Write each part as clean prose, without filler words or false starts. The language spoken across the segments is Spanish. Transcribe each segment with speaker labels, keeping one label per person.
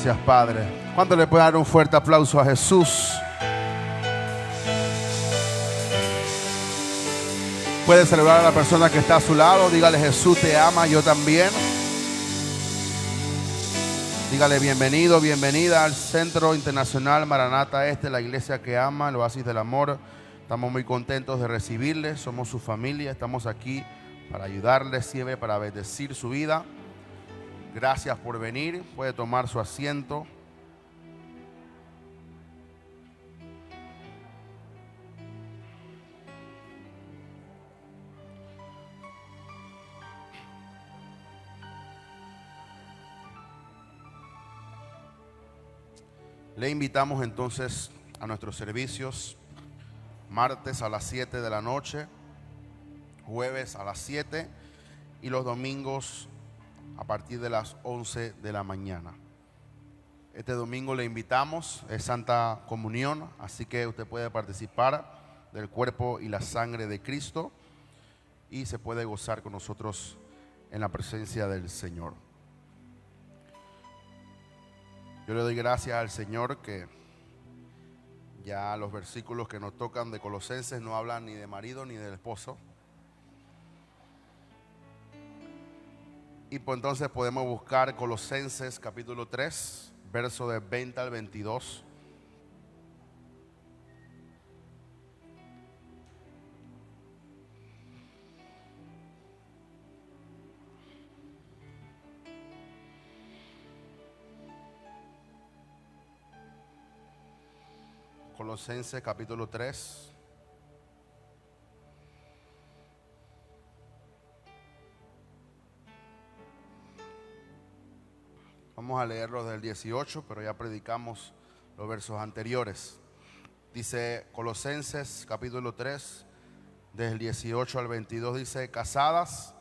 Speaker 1: Gracias, Padre. ¿Cuánto le puede dar un fuerte aplauso a Jesús? Puede celebrar a la persona que está a su lado. Dígale: Jesús te ama, yo también. Dígale: bienvenido, bienvenida al Centro Internacional Maranata Este, la iglesia que ama, el oasis del amor. Estamos muy contentos de recibirles. Somos su familia. Estamos aquí para ayudarles siempre, para bendecir su vida. Gracias por venir. Puede tomar su asiento. Le invitamos entonces a nuestros servicios: martes a las 7 de la noche, jueves a las 7 y los domingos a partir de las 11 de la mañana. Este domingo le invitamos, es Santa Comunión, así que usted puede participar del cuerpo y la sangre de Cristo y se puede gozar con nosotros en la presencia del Señor. Yo le doy gracias al Señor que ya los versículos que nos tocan de Colosenses no hablan ni de marido ni del esposo. Y pues entonces podemos buscar Colosenses capítulo 3, verso de 20 al 22. Colosenses capítulo 3. Vamos a leerlo del 18, pero ya predicamos los versos anteriores. Dice Colosenses capítulo 3, del 18 al 22, dice: casadas,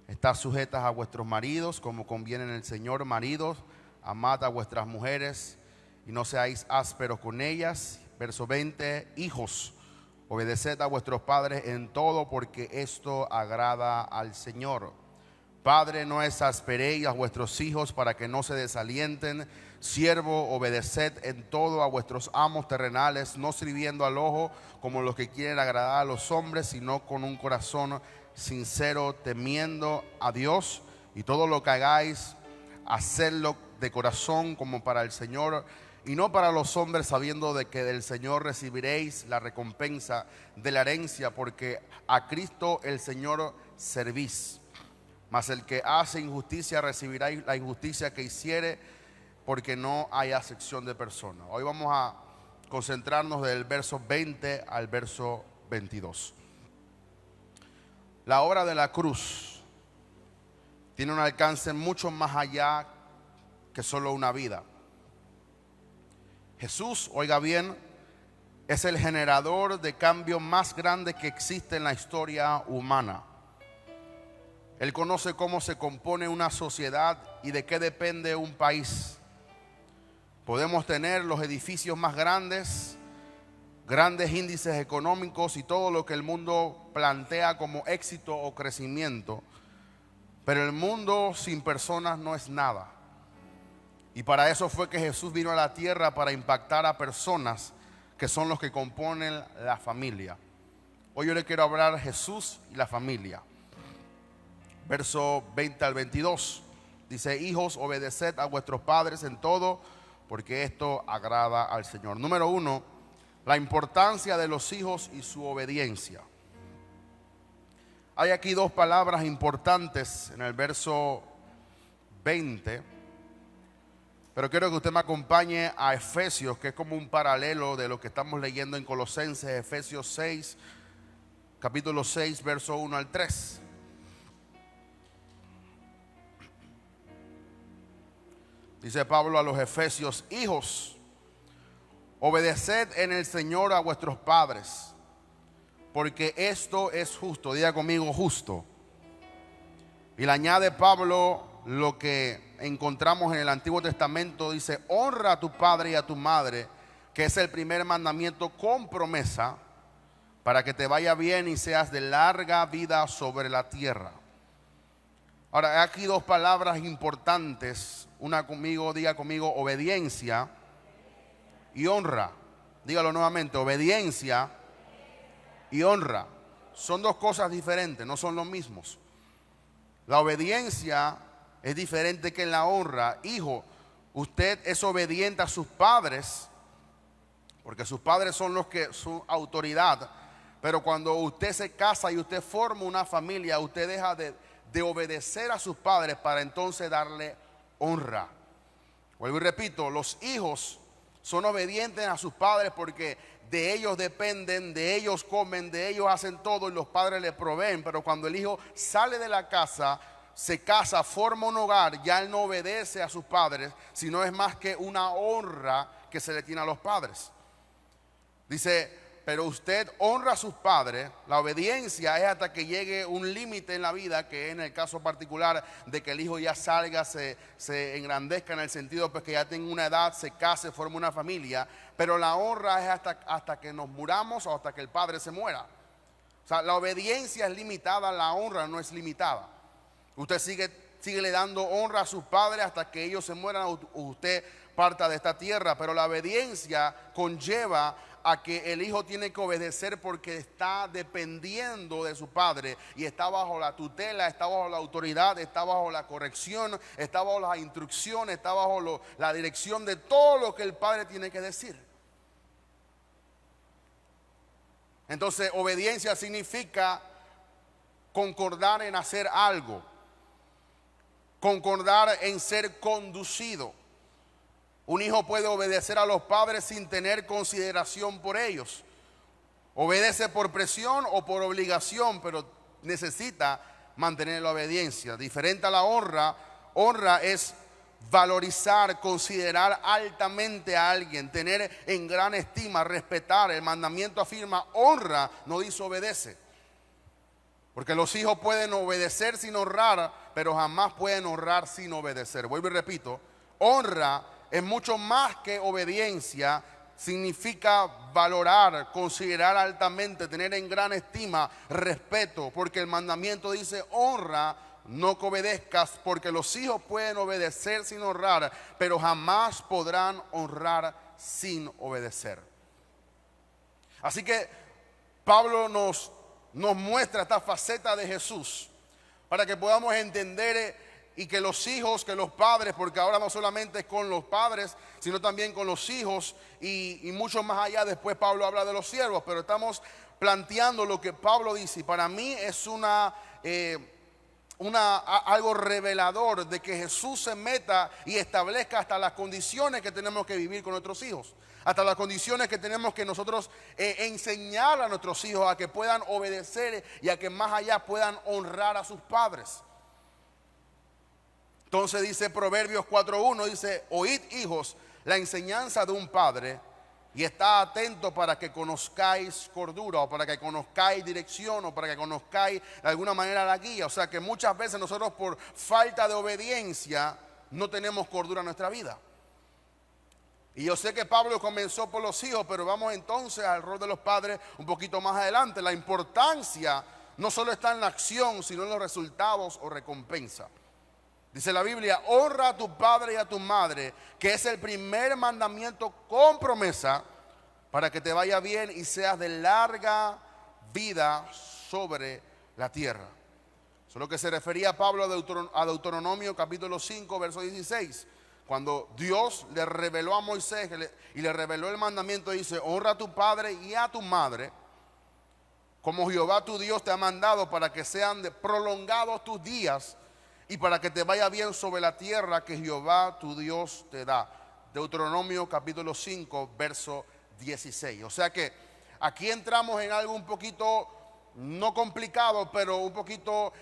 Speaker 1: estad sujetas a vuestros maridos, como conviene en el Señor. Maridos, amad a vuestras mujeres y no seáis ásperos con ellas. Verso 20, hijos, obedeced a vuestros padres en todo, porque esto agrada al Señor. Padre, no exasperéis a vuestros hijos para que no se desalienten. Siervo, obedeced en todo a vuestros amos terrenales, no sirviendo al ojo como los que quieren agradar a los hombres, sino con un corazón sincero, temiendo a Dios. Y todo lo que hagáis, hacedlo de corazón como para el Señor y no para los hombres, sabiendo de que del Señor recibiréis la recompensa de la herencia, porque a Cristo el Señor servís. Mas el que hace injusticia recibirá la injusticia que hiciere, porque no hay acepción de personas. Hoy vamos a concentrarnos del verso 20 al verso 22. La obra de la cruz tiene un alcance mucho más allá que solo una vida. Jesús, oiga bien, es el generador de cambio más grande que existe en la historia humana. Él conoce cómo se compone una sociedad y de qué depende un país. Podemos tener los edificios más grandes, grandes índices económicos y todo lo que el mundo plantea como éxito o crecimiento, pero el mundo sin personas no es nada. Y para eso fue que Jesús vino a la tierra, para impactar a personas que son los que componen la familia. Hoy yo le quiero hablar de Jesús y la familia. Verso 20 al 22 dice: hijos, obedeced a vuestros padres en todo, porque esto agrada al Señor. Número 1, la importancia de los hijos y su obediencia. Hay aquí dos palabras importantes en el verso 20, pero quiero que usted me acompañe a Efesios, que es como un paralelo de lo que estamos leyendo en Colosenses. Efesios 6, capítulo 6, verso 1 al 3. Dice Pablo a los efesios: hijos, obedeced en el Señor a vuestros padres, porque esto es justo. Diga conmigo: justo. Y le añade Pablo lo que encontramos en el Antiguo Testamento. Dice: honra a tu padre y a tu madre, que es el primer mandamiento con promesa, para que te vaya bien y seas de larga vida sobre la tierra. Ahora, hay aquí dos palabras importantes. Una conmigo, diga conmigo, obediencia y honra. Dígalo nuevamente, obediencia y honra. Son dos cosas diferentes, no son los mismos. La obediencia es diferente que la honra. Hijo, usted es obediente a sus padres, porque sus padres son los que son autoridad. Pero cuando usted se casa y usted forma una familia, usted deja de obedecer a sus padres para entonces darle honra. Vuelvo y repito, los hijos son obedientes a sus padres porque de ellos dependen, de ellos comen, de ellos hacen todo y los padres les proveen. Pero cuando el hijo sale de la casa, se casa, forma un hogar, ya él no obedece a sus padres, sino es más que una honra que se le tiene a los padres. Dice, pero usted honra a sus padres. La obediencia es hasta que llegue un límite en la vida, que es en el caso particular de que el hijo ya salga, se engrandezca en el sentido pues que ya tenga una edad, se case, forme una familia. Pero la honra es hasta que nos muramos o hasta que el padre se muera. O sea, la obediencia es limitada, la honra no es limitada. Usted sigue le dando honra a sus padres hasta que ellos se mueran o usted parta de esta tierra. Pero la obediencia conlleva a que el hijo tiene que obedecer porque está dependiendo de su padre y está bajo la tutela, está bajo la autoridad, está bajo la corrección, está bajo la instrucción, está bajo la dirección de todo lo que el padre tiene que decir. Entonces, obediencia significa concordar en hacer algo, concordar en ser conducido. Un hijo puede obedecer a los padres sin tener consideración por ellos. Obedece por presión o por obligación, pero necesita mantener la obediencia. Diferente a la honra, honra es valorizar, considerar altamente a alguien, tener en gran estima, respetar. El mandamiento afirma honra, no dice obedece. Porque los hijos pueden obedecer sin honrar, pero jamás pueden honrar sin obedecer. Vuelvo y repito, honra es mucho más que obediencia. Significa valorar, considerar altamente, tener en gran estima, respeto, porque el mandamiento dice honra, no que obedezcas, porque los hijos pueden obedecer sin honrar, pero jamás podrán honrar sin obedecer. Así que Pablo nos muestra esta faceta de Jesús para que podamos entender y que los hijos, que los padres, porque ahora no solamente es con los padres, sino también con los hijos y mucho más allá. Después Pablo habla de los siervos, pero estamos planteando lo que Pablo dice. Y para mí es algo revelador de que Jesús se meta y establezca hasta las condiciones que tenemos que vivir con nuestros hijos, hasta las condiciones que tenemos que nosotros enseñar a nuestros hijos a que puedan obedecer y a que más allá puedan honrar a sus padres. Entonces dice Proverbios 4:1, dice, oíd hijos la enseñanza de un padre y está atento para que conozcáis cordura, o para que conozcáis dirección, o para que conozcáis de alguna manera la guía. O sea que muchas veces nosotros por falta de obediencia no tenemos cordura en nuestra vida. Y yo sé que Pablo comenzó por los hijos, pero vamos entonces al rol de los padres un poquito más adelante. La importancia no solo está en la acción, sino en los resultados o recompensa. Dice la Biblia, honra a tu padre y a tu madre, que es el primer mandamiento con promesa, para que te vaya bien y seas de larga vida sobre la tierra. Eso es lo que se refería Pablo a Deuteronomio capítulo 5, verso 16. Cuando Dios le reveló a Moisés y le reveló el mandamiento, dice, honra a tu padre y a tu madre, como Jehová tu Dios te ha mandado, para que sean prolongados tus días y para que te vaya bien sobre la tierra que Jehová tu Dios te da. Deuteronomio capítulo 5, verso 16. O sea que aquí entramos en algo un poquito, no complicado, pero un poquito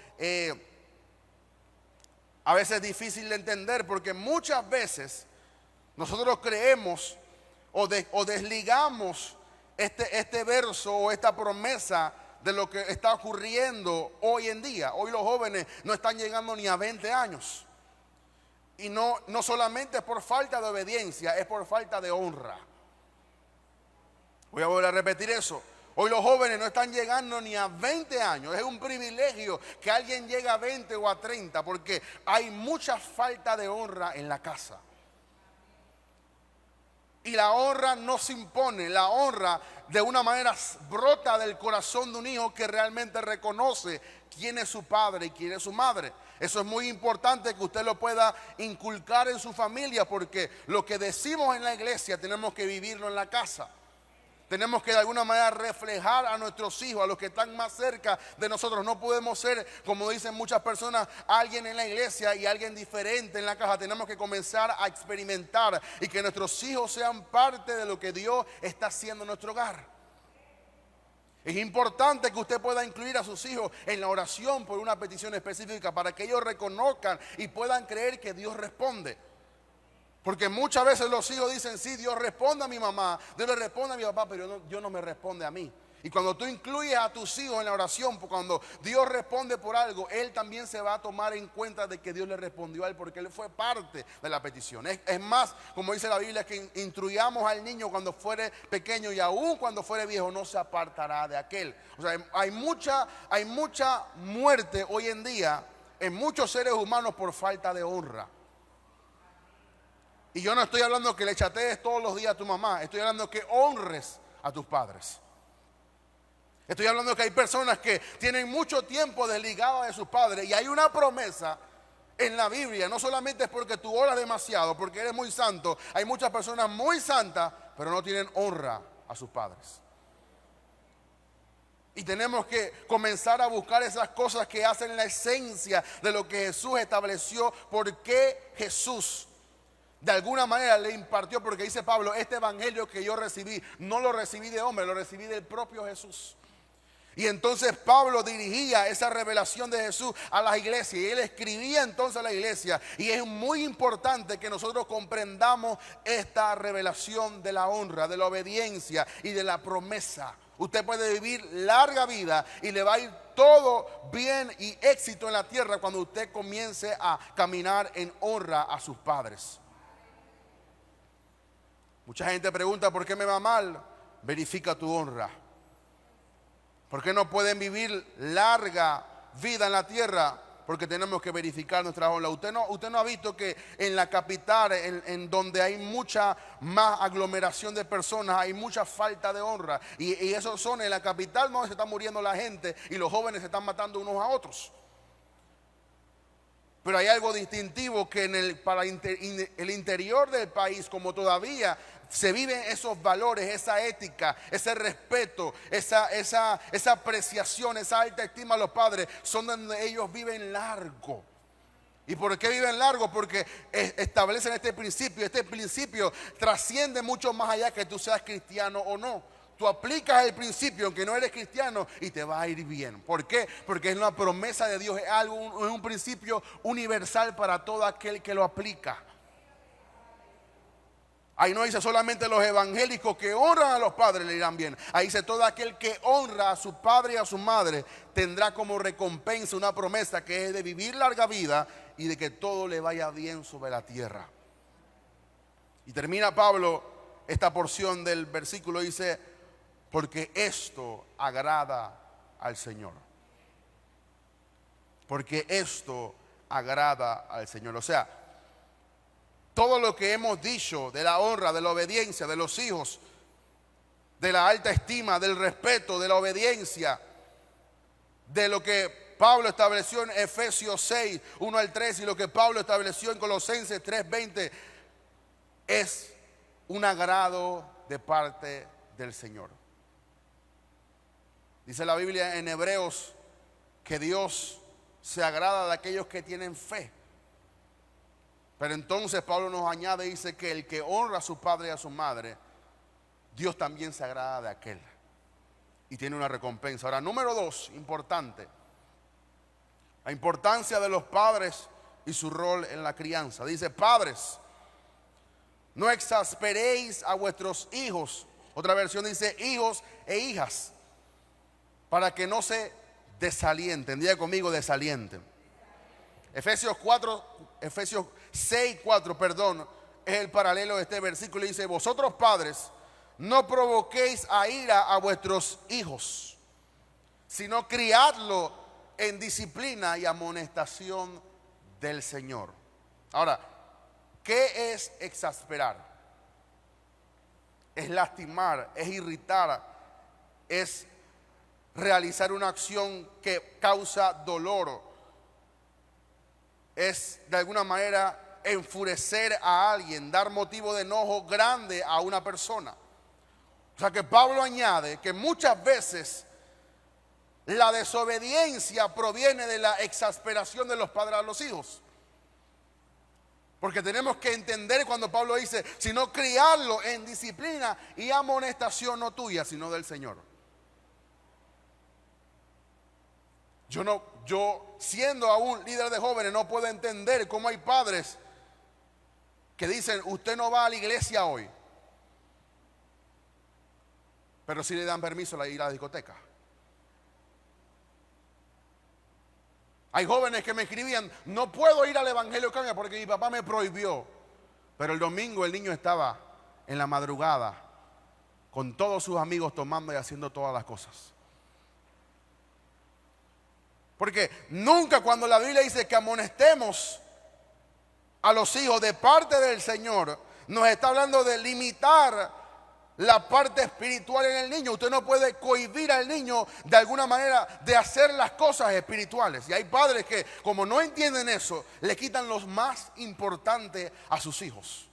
Speaker 1: a veces difícil de entender, porque muchas veces nosotros creemos o desligamos este verso o esta promesa de lo que está ocurriendo hoy en día. Hoy los jóvenes no están llegando ni a 20 años. Y no solamente es por falta de obediencia, es por falta de honra. Voy a volver a repetir eso. Hoy los jóvenes no están llegando ni a 20 años. Es un privilegio que alguien llegue a 20 o a 30 porque hay mucha falta de honra en la casa. Y la honra no se impone, la honra de una manera brota del corazón de un hijo que realmente reconoce quién es su padre y quién es su madre. Eso es muy importante que usted lo pueda inculcar en su familia, porque lo que decimos en la iglesia tenemos que vivirlo en la casa. Tenemos que de alguna manera reflejar a nuestros hijos, a los que están más cerca de nosotros. No podemos ser, como dicen muchas personas, alguien en la iglesia y alguien diferente en la casa. Tenemos que comenzar a experimentar y que nuestros hijos sean parte de lo que Dios está haciendo en nuestro hogar. Es importante que usted pueda incluir a sus hijos en la oración por una petición específica para que ellos reconozcan y puedan creer que Dios responde. Porque muchas veces los hijos dicen, sí, Dios responde a mi mamá, Dios le responde a mi papá, pero Dios no me responde a mí. Y cuando tú incluyes a tus hijos en la oración, cuando Dios responde por algo, Él también se va a tomar en cuenta de que Dios le respondió a Él, porque Él fue parte de la petición. Es más, como dice la Biblia, que instruyamos al niño cuando fuere pequeño y aún cuando fuere viejo no se apartará de aquel. O sea, hay mucha muerte hoy en día en muchos seres humanos por falta de honra. Y yo no estoy hablando que le chatees todos los días a tu mamá. Estoy hablando que honres a tus padres. Estoy hablando que hay personas que tienen mucho tiempo desligadas de sus padres. Y hay una promesa en la Biblia. No solamente es porque tú oras demasiado, porque eres muy santo. Hay muchas personas muy santas, pero no tienen honra a sus padres. Y tenemos que comenzar a buscar esas cosas que hacen la esencia de lo que Jesús estableció. ¿Por qué Jesús de alguna manera le impartió? Porque dice Pablo, este evangelio que yo recibí, no lo recibí de hombre, lo recibí del propio Jesús. Y entonces Pablo dirigía esa revelación de Jesús a las iglesias y él escribía entonces a la iglesia. Y es muy importante que nosotros comprendamos esta revelación de la honra, de la obediencia y de la promesa. Usted puede vivir larga vida y le va a ir todo bien y éxito en la tierra cuando usted comience a caminar en honra a sus padres. Mucha gente pregunta, ¿por qué me va mal? Verifica tu honra. ¿Por qué no pueden vivir larga vida en la tierra? Porque tenemos que verificar nuestra honra. Usted no ha visto que en la capital, en donde hay mucha más aglomeración de personas, hay mucha falta de honra. Y esos son en la capital donde se está muriendo la gente y los jóvenes se están matando unos a otros. Pero hay algo distintivo que para el interior del país, como todavía se viven esos valores, esa ética, ese respeto, esa apreciación, esa alta estima a los padres, son donde ellos viven largo. ¿Y por qué viven largo? Porque establecen este principio. Este principio trasciende mucho más allá que tú seas cristiano o no. Tú aplicas el principio aunque no eres cristiano y te va a ir bien. ¿Por qué? Porque es una promesa de Dios, es un principio universal para todo aquel que lo aplica. Ahí no dice solamente los evangélicos que honran a los padres le irán bien. Ahí dice todo aquel que honra a su padre y a su madre tendrá como recompensa una promesa que es de vivir larga vida y de que todo le vaya bien sobre la tierra. Y termina Pablo esta porción del versículo, dice, porque esto agrada al Señor. Porque esto agrada al Señor. O sea, todo lo que hemos dicho de la honra, de la obediencia, de los hijos, de la alta estima, del respeto, de la obediencia, de lo que Pablo estableció en Efesios 6, 1 al 3 y lo que Pablo estableció en Colosenses 3:20, es un agrado de parte del Señor. Dice la Biblia en Hebreos que Dios se agrada de aquellos que tienen fe. Pero entonces Pablo nos añade y dice que el que honra a su padre y a su madre, Dios también se agrada de aquel y tiene una recompensa. Ahora, número 2, importante, la importancia de los padres y su rol en la crianza. Dice, padres, no exasperéis a vuestros hijos. Otra versión dice, hijos e hijas, para que no se desalienten. Diga conmigo, desalienten. Efesios 6:4, es el paralelo de este versículo. Dice, vosotros padres, no provoquéis a ira a vuestros hijos, sino criadlo en disciplina y amonestación del Señor. Ahora, ¿qué es exasperar? Es lastimar, es irritar, es realizar una acción que causa dolor, es de alguna manera enfurecer a alguien, dar motivo de enojo grande a una persona. O sea que Pablo añade que muchas veces la desobediencia proviene de la exasperación de los padres a los hijos. Porque tenemos que entender cuando Pablo dice, sino criarlo en disciplina y amonestación no tuya, sino del Señor. Yo siendo aún líder de jóvenes no puedo entender cómo hay padres que dicen, usted no va a la iglesia hoy, pero sí le dan permiso de ir a la discoteca. Hay jóvenes que me escribían, no puedo ir al Evangelio Cambia porque mi papá me prohibió. Pero el domingo el niño estaba en la madrugada con todos sus amigos tomando y haciendo todas las cosas. Porque nunca cuando la Biblia dice que amonestemos a los hijos de parte del Señor, nos está hablando de limitar la parte espiritual en el niño. Usted no puede cohibir al niño de alguna manera de hacer las cosas espirituales. Y hay padres que, como no entienden eso, le quitan lo más importante a sus hijos.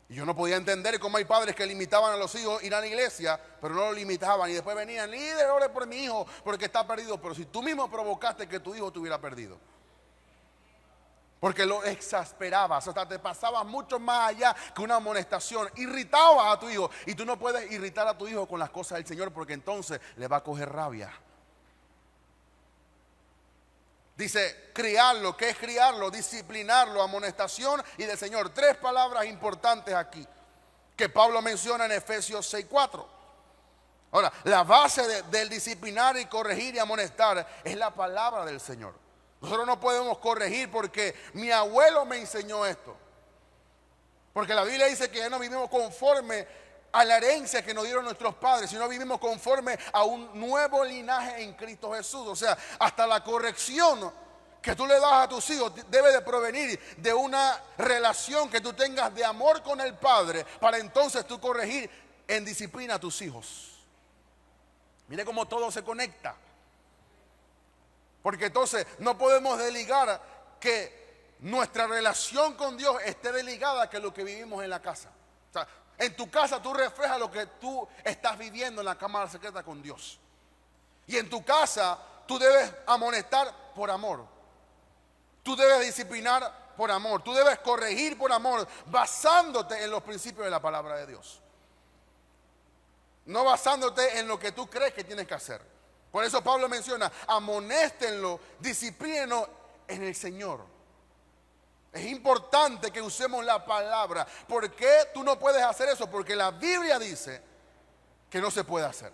Speaker 1: Y yo no podía entender cómo hay padres que limitaban a los hijos ir a la iglesia, pero no lo limitaban. Y después venían, líder, ore por mi hijo porque está perdido. Pero si tú mismo provocaste que tu hijo estuviera perdido, porque lo exasperabas, o sea, te pasabas mucho más allá que una amonestación, irritabas a tu hijo. Y tú no puedes irritar a tu hijo con las cosas del Señor, porque entonces le va a coger rabia. Dice criarlo. ¿Qué es criarlo? Disciplinarlo, amonestación y del Señor. Tres palabras importantes aquí que Pablo menciona en Efesios 6:4. Ahora, la base del disciplinar y corregir y amonestar es la palabra del Señor. Nosotros no podemos corregir porque mi abuelo me enseñó esto. Porque la Biblia dice que ya no vivimos conforme a la herencia que nos dieron nuestros padres, sino vivimos conforme a un nuevo linaje en Cristo Jesús. O sea, hasta la corrección que tú le das a tus hijos debe de provenir de una relación que tú tengas de amor con el Padre, para entonces tú corregir en disciplina a tus hijos. Mire cómo todo se conecta. Porque entonces no podemos desligar que nuestra relación con Dios esté desligada a que lo que vivimos en la casa. O sea, en tu casa tú reflejas lo que tú estás viviendo en la cámara secreta con Dios. Y en tu casa tú debes amonestar por amor. Tú debes disciplinar por amor. Tú debes corregir por amor, basándote en los principios de la palabra de Dios. No basándote en lo que tú crees que tienes que hacer. Por eso Pablo menciona, amonéstenlo, disciplínenlo en el Señor. Es importante que usemos la palabra. ¿Por qué tú no puedes hacer eso? Porque la Biblia dice que no se puede hacer.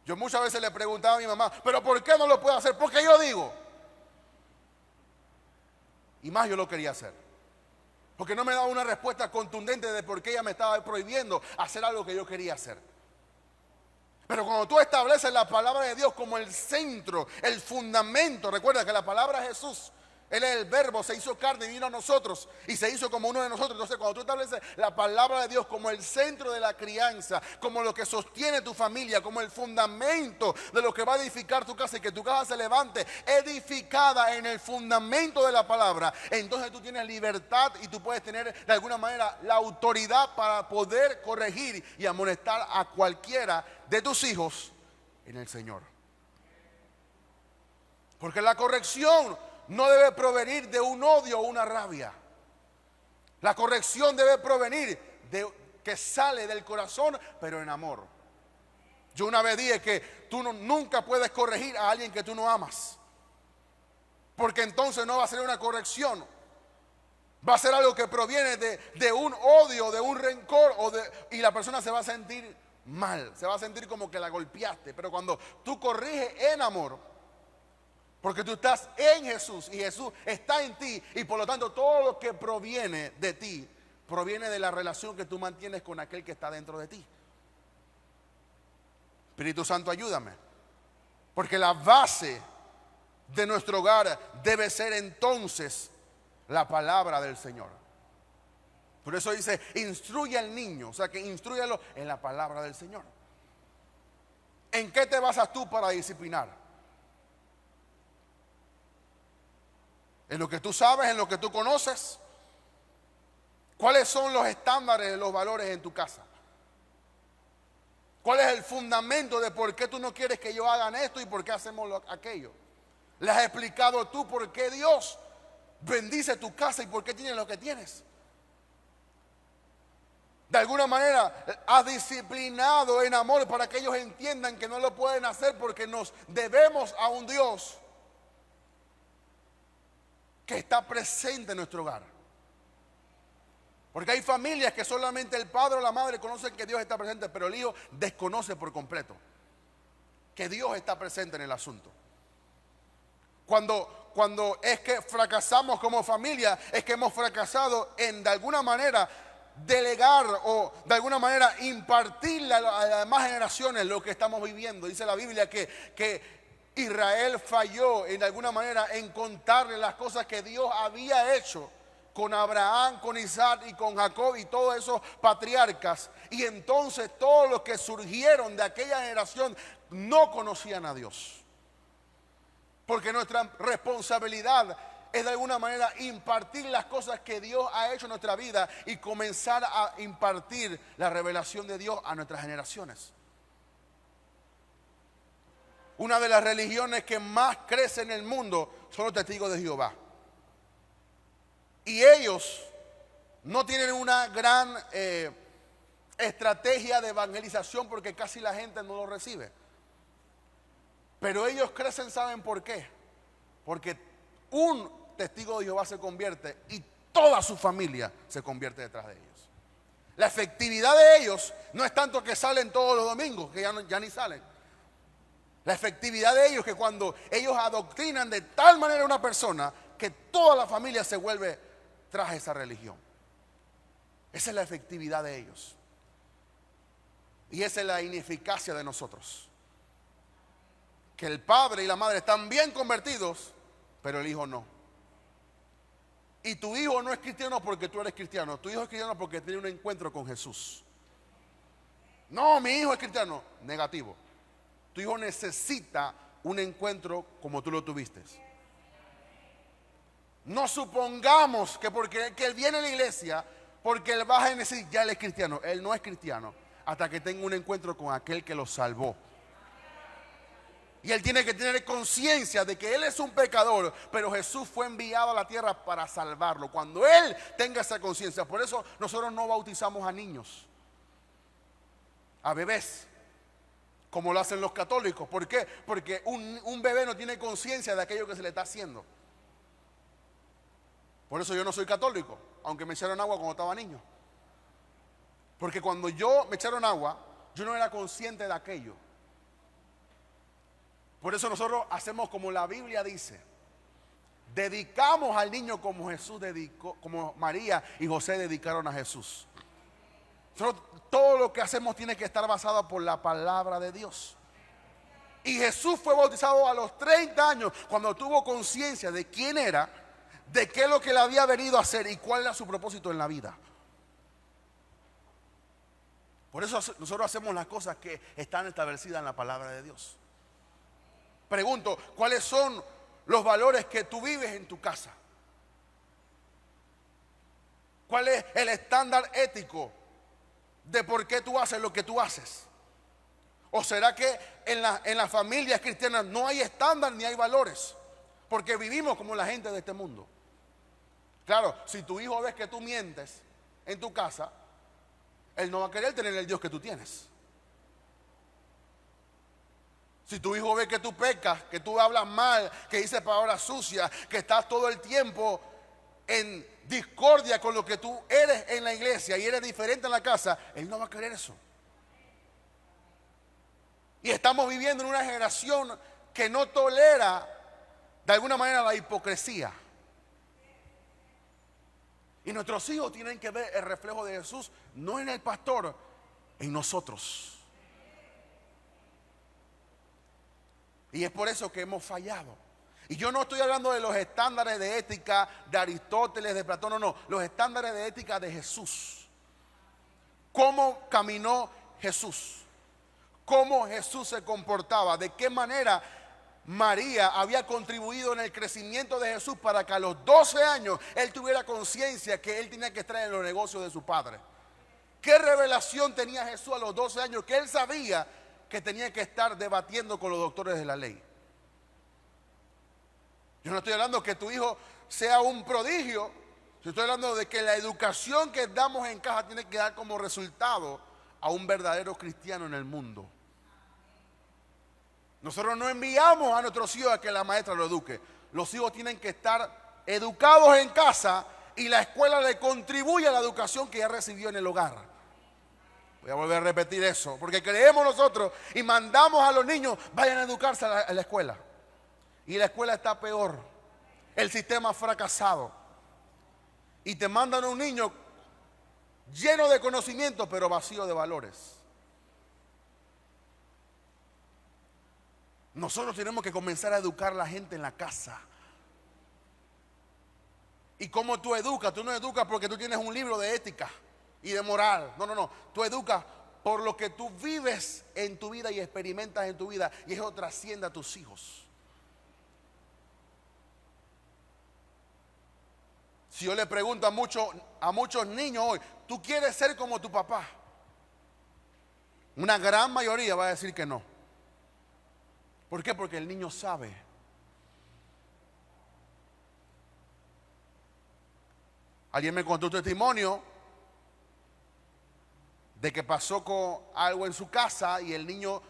Speaker 1: Yo muchas veces le preguntaba a mi mamá, ¿pero por qué no lo puedo hacer? Porque yo digo. Y más yo lo quería hacer. Porque no me daba una respuesta contundente de por qué ella me estaba prohibiendo hacer algo que yo quería hacer. Pero cuando tú estableces la palabra de Dios como el centro, el fundamento, recuerda que la palabra es Jesús. Él es el verbo, se hizo carne y vino a nosotros y se hizo como uno de nosotros. Entonces cuando tú estableces la palabra de Dios como el centro de la crianza, como lo que sostiene tu familia, como el fundamento de lo que va a edificar tu casa, y que tu casa se levante edificada en el fundamento de la palabra, entonces tú tienes libertad y tú puedes tener de alguna manera la autoridad para poder corregir y amonestar a cualquiera de tus hijos en el Señor. Porque la corrección no debe provenir de un odio o una rabia. La corrección debe provenir de que sale del corazón, pero en amor. Yo una vez dije que tú nunca puedes corregir a alguien que tú no amas, porque entonces no va a ser una corrección, va a ser algo que proviene de un odio, de un rencor, y la persona se va a sentir mal, se va a sentir como que la golpeaste. Pero cuando tú corriges en amor, Porque tú estás en Jesús y Jesús está en ti, y por lo tanto todo lo que proviene de ti proviene de la relación que tú mantienes con aquel que está dentro de ti. Espíritu Santo, ayúdame. Porque la base de nuestro hogar debe ser entonces la palabra del Señor. Por eso dice, instruye al niño, o sea que instrúyalo en la palabra del Señor. ¿En qué te basas tú para disciplinar? ¿En lo que tú sabes, en lo que tú conoces? ¿Cuáles son los estándares de los valores en tu casa? ¿Cuál es el fundamento de por qué tú no quieres que ellos hagan esto y por qué hacemos aquello? ¿Le has explicado tú por qué Dios bendice tu casa y por qué tienes lo que tienes? De alguna manera has disciplinado en amor para que ellos entiendan que no lo pueden hacer porque nos debemos a un Dios que está presente en nuestro hogar. Porque hay familias que solamente el padre o la madre conocen que Dios está presente, pero el hijo desconoce por completo que Dios está presente en el asunto. Cuando es que fracasamos como familia, es que hemos fracasado en de alguna manera delegar o de alguna manera impartirle a las demás generaciones lo que estamos viviendo. Dice la Biblia que Israel falló en alguna manera en contarle las cosas que Dios había hecho con Abraham, con Isaac y con Jacob y todos esos patriarcas. Y entonces todos los que surgieron de aquella generación no conocían a Dios. Porque nuestra responsabilidad es de alguna manera impartir las cosas que Dios ha hecho en nuestra vida y comenzar a impartir la revelación de Dios a nuestras generaciones. Una de las religiones que más crece en el mundo son los testigos de Jehová. Y ellos no tienen una gran estrategia de evangelización porque casi la gente no lo recibe. Pero ellos crecen, ¿saben por qué? Porque un testigo de Jehová se convierte y toda su familia se convierte detrás de ellos. La efectividad de ellos no es tanto que salen todos los domingos, que ya ni salen. La efectividad de ellos es que cuando ellos adoctrinan de tal manera a una persona que toda la familia se vuelve tras esa religión. Esa es la efectividad de ellos. Y esa es la ineficacia de nosotros. Que el padre y la madre están bien convertidos, pero el hijo no. Y tu hijo no es cristiano porque tú eres cristiano. Tu hijo es cristiano porque tiene un encuentro con Jesús. No, mi hijo es cristiano. Negativo. Tu hijo necesita un encuentro como tú lo tuviste. No supongamos que porque él viene a la iglesia, porque él va a decir, ya él es cristiano. Él no es cristiano hasta que tenga un encuentro con aquel que lo salvó. Y él tiene que tener conciencia de que él es un pecador, pero Jesús fue enviado a la tierra para salvarlo. Cuando él tenga esa conciencia, por eso nosotros no bautizamos a niños, a bebés, como lo hacen los católicos. ¿Por qué? Porque un bebé no tiene conciencia de aquello que se le está haciendo. Por eso yo no soy católico, aunque me echaron agua cuando estaba niño. Porque cuando me echaron agua, yo no era consciente de aquello. Por eso nosotros hacemos como la Biblia dice. Dedicamos al niño como Jesús dedicó, como María y José dedicaron a Jesús. Nosotros, todo lo que hacemos tiene que estar basado por la palabra de Dios. Y Jesús fue bautizado a los 30 años, cuando tuvo conciencia de quién era, de qué es lo que le había venido a hacer y cuál era su propósito en la vida. Por eso nosotros hacemos las cosas que están establecidas en la palabra de Dios. Pregunto, ¿cuáles son los valores que tú vives en tu casa? ¿Cuál es el estándar ético de por qué tú haces lo que tú haces? ¿O será que en las familias cristianas no hay estándar ni hay valores? Porque vivimos como la gente de este mundo. Claro, si tu hijo ves que tú mientes en tu casa, él no va a querer tener el Dios que tú tienes. Si tu hijo ve que tú pecas, que tú hablas mal, que dices palabras sucias, que estás todo el tiempo en discordia con lo que tú eres en la iglesia y eres diferente en la casa, él no va a querer eso. Y estamos viviendo en una generación que no tolera de alguna manera la hipocresía. Y nuestros hijos tienen que ver el reflejo de Jesús, no en el pastor, en nosotros. Y es por eso que hemos fallado. Y yo no estoy hablando de los estándares de ética de Aristóteles, de Platón, no. Los estándares de ética de Jesús. ¿Cómo caminó Jesús? ¿Cómo Jesús se comportaba? ¿De qué manera María había contribuido en el crecimiento de Jesús para que a los 12 años él tuviera conciencia que él tenía que estar en los negocios de su padre? ¿Qué revelación tenía Jesús a los 12 años que él sabía que tenía que estar debatiendo con los doctores de la ley? Yo no estoy hablando que tu hijo sea un prodigio. Yo estoy hablando de que la educación que damos en casa tiene que dar como resultado a un verdadero cristiano en el mundo. Nosotros no enviamos a nuestros hijos a que la maestra lo eduque. Los hijos tienen que estar educados en casa y la escuela le contribuye a la educación que ya recibió en el hogar. Voy a volver a repetir eso, porque creemos nosotros y mandamos a los niños, vayan a educarse a la escuela. Y la escuela está peor. El sistema ha fracasado. Y te mandan a un niño lleno de conocimiento, pero vacío de valores. Nosotros tenemos que comenzar a educar a la gente en la casa. ¿Y cómo tú educas? Tú no educas porque tú tienes un libro de ética y de moral. No. Tú educas por lo que tú vives en tu vida y experimentas en tu vida. Y eso trasciende a tus hijos. Si yo le pregunto a muchos niños hoy, ¿tú quieres ser como tu papá? Una gran mayoría va a decir que no. ¿Por qué? Porque el niño sabe. Alguien me contó un testimonio de que pasó con algo en su casa y el niño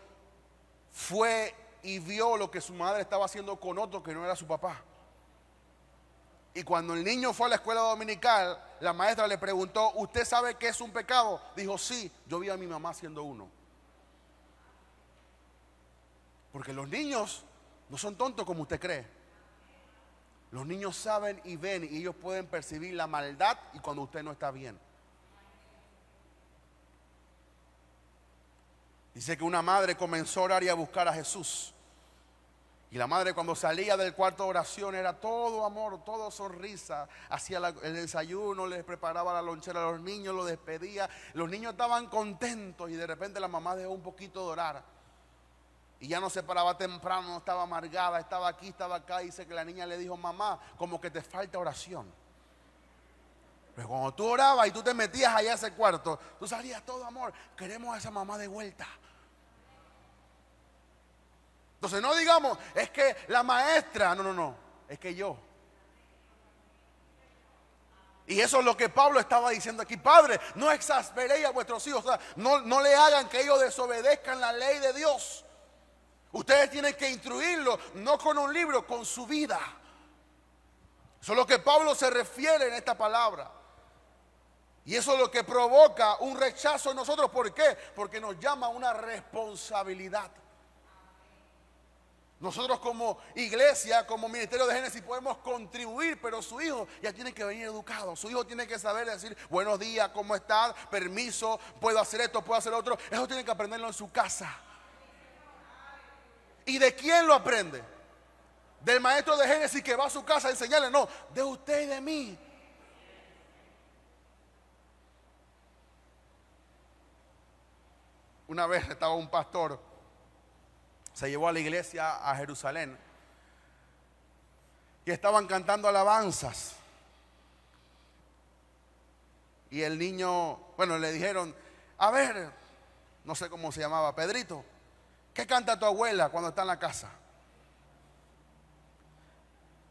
Speaker 1: fue y vio lo que su madre estaba haciendo con otro que no era su papá. Y cuando el niño fue a la escuela dominical, la maestra le preguntó, ¿usted sabe qué es un pecado? Dijo, sí, yo vi a mi mamá haciendo uno. Porque los niños no son tontos como usted cree. Los niños saben y ven y ellos pueden percibir la maldad y cuando usted no está bien. Dice que una madre comenzó a orar y a buscar a Jesús. Y la madre cuando salía del cuarto de oración era todo amor, todo sonrisa. Hacía el desayuno, les preparaba la lonchera a los niños, los despedía. Los niños estaban contentos y de repente la mamá dejó un poquito de orar. Y ya no se paraba temprano, no estaba amargada, estaba aquí, estaba acá. Dice que la niña le dijo, mamá, como que te falta oración. Pero cuando tú orabas y tú te metías allá a ese cuarto, tú salías todo amor. Queremos a esa mamá de vuelta. Entonces no digamos, es que la maestra, no, es que yo. Y eso es lo que Pablo estaba diciendo aquí. Padre, no exasperéis a vuestros hijos. O sea, no le hagan que ellos desobedezcan la ley de Dios. Ustedes tienen que instruirlos, no con un libro, con su vida. Eso es lo que Pablo se refiere en esta palabra. Y eso es lo que provoca un rechazo en nosotros. ¿Por qué? Porque nos llama a una responsabilidad. Nosotros como iglesia, como ministerio de Génesis podemos contribuir, pero su hijo ya tiene que venir educado. Su hijo tiene que saber decir, buenos días, ¿cómo estás? Permiso, puedo hacer esto, puedo hacer otro. Eso tiene que aprenderlo en su casa. ¿Y de quién lo aprende? Del maestro de Génesis que va a su casa a enseñarle. No, de usted y de mí. Una vez estaba un pastor, se llevó a la iglesia a Jerusalén y estaban cantando alabanzas. Y el niño, bueno, le dijeron, a ver, no sé cómo se llamaba, Pedrito, ¿qué canta tu abuela cuando está en la casa?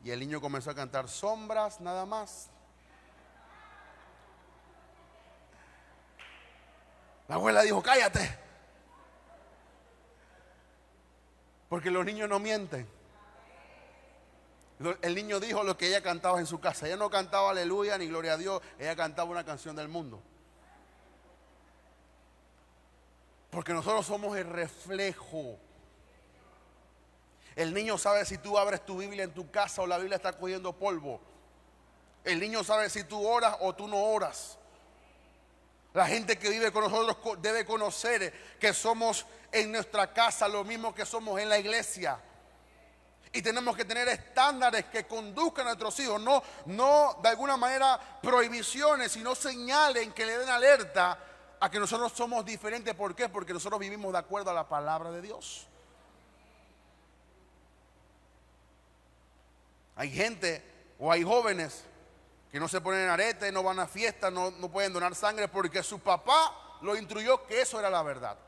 Speaker 1: Y el niño comenzó a cantar sombras nada más. La abuela dijo, cállate. Porque los niños no mienten. El niño dijo lo que ella cantaba en su casa. Ella no cantaba aleluya ni gloria a Dios. Ella cantaba una canción del mundo. Porque nosotros somos el reflejo. El niño sabe si tú abres tu Biblia en tu casa o la Biblia está cogiendo polvo. El niño sabe si tú oras o tú no oras. La gente que vive con nosotros debe conocer que somos en nuestra casa lo mismo que somos en la iglesia. Y tenemos que tener estándares que conduzcan a nuestros hijos, no de alguna manera prohibiciones, sino señalen que le den alerta a que nosotros somos diferentes. ¿Por qué? Porque nosotros vivimos de acuerdo a la palabra de Dios. Hay gente o hay jóvenes que no se ponen aretes, no van a fiestas, no pueden donar sangre porque su papá lo instruyó que eso era la verdad.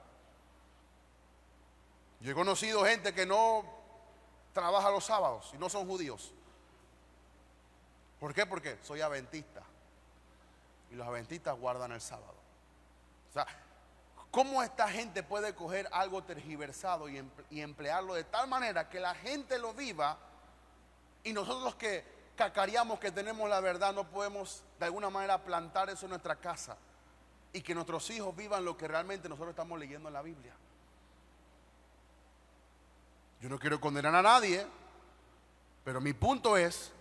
Speaker 1: Yo he conocido gente que no trabaja los sábados y no son judíos. ¿Por qué? Porque soy adventista y los adventistas guardan el sábado. O sea, ¿cómo esta gente puede coger algo tergiversado y emplearlo de tal manera que la gente lo viva y nosotros que cacareamos que tenemos la verdad no podemos de alguna manera plantar eso en nuestra casa y que nuestros hijos vivan lo que realmente nosotros estamos leyendo en la Biblia? Yo no quiero condenar a nadie, pero mi punto es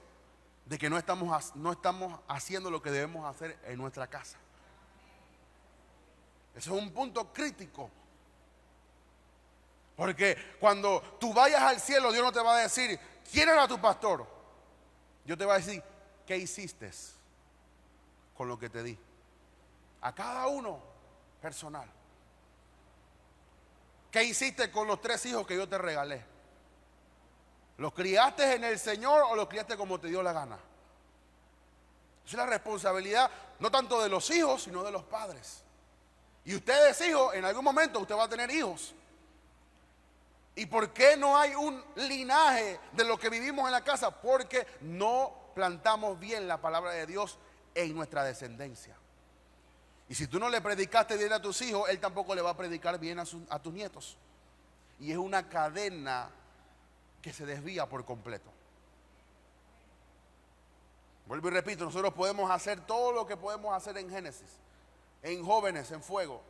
Speaker 1: de que no estamos haciendo lo que debemos hacer en nuestra casa. Ese es un punto crítico. Porque cuando tú vayas al cielo, Dios no te va a decir, ¿quién era tu pastor? Dios te va a decir, ¿qué hiciste con lo que te di? A cada uno personal. ¿Qué hiciste con los 3 hijos que yo te regalé? ¿Los criaste en el Señor o los criaste como te dio la gana? Esa es la responsabilidad no tanto de los hijos, sino de los padres. Y usted es hijo, en algún momento usted va a tener hijos. ¿Y por qué no hay un linaje de lo que vivimos en la casa? Porque no plantamos bien la palabra de Dios en nuestra descendencia. Y si tú no le predicaste bien a tus hijos, él tampoco le va a predicar bien a tus nietos. Y es una cadena que se desvía por completo. Vuelvo y repito, nosotros podemos hacer todo lo que podemos hacer en Génesis, en Jóvenes en Fuego.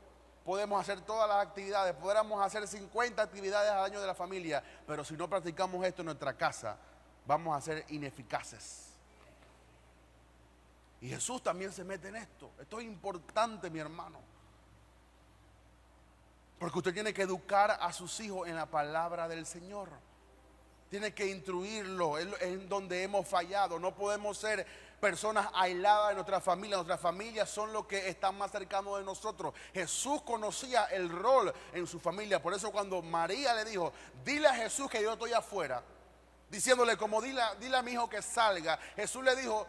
Speaker 1: Podemos hacer todas las actividades, podríamos hacer 50 actividades al año de la familia, pero si no practicamos esto en nuestra casa, vamos a ser ineficaces. Y Jesús también se mete en esto. Esto es importante, mi hermano. Porque usted tiene que educar a sus hijos en la palabra del Señor. Tiene que instruirlo en donde hemos fallado. No podemos ser personas aisladas de nuestra familia. Nuestras familias son los que están más cercanos de nosotros. Jesús conocía el rol en su familia. Por eso cuando María le dijo, dile a Jesús que yo estoy afuera, diciéndole como dile a mi hijo que salga, Jesús le dijo,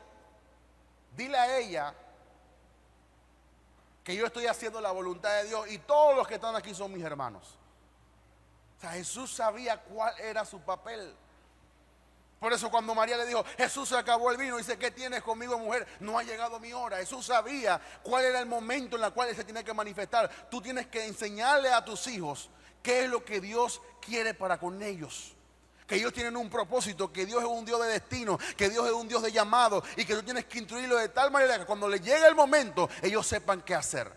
Speaker 1: dile a ella que yo estoy haciendo la voluntad de Dios y todos los que están aquí son mis hermanos. O sea, Jesús sabía cuál era su papel. Por eso cuando María le dijo, Jesús, se acabó el vino, dice, ¿qué tienes conmigo, mujer? No ha llegado mi hora. Jesús sabía cuál era el momento en el cual él se tiene que manifestar. Tú tienes que enseñarle a tus hijos qué es lo que Dios quiere para con ellos. Que ellos tienen un propósito, que Dios es un Dios de destino, que Dios es un Dios de llamado y que tú tienes que instruirlo de tal manera que cuando le llegue el momento, ellos sepan qué hacer.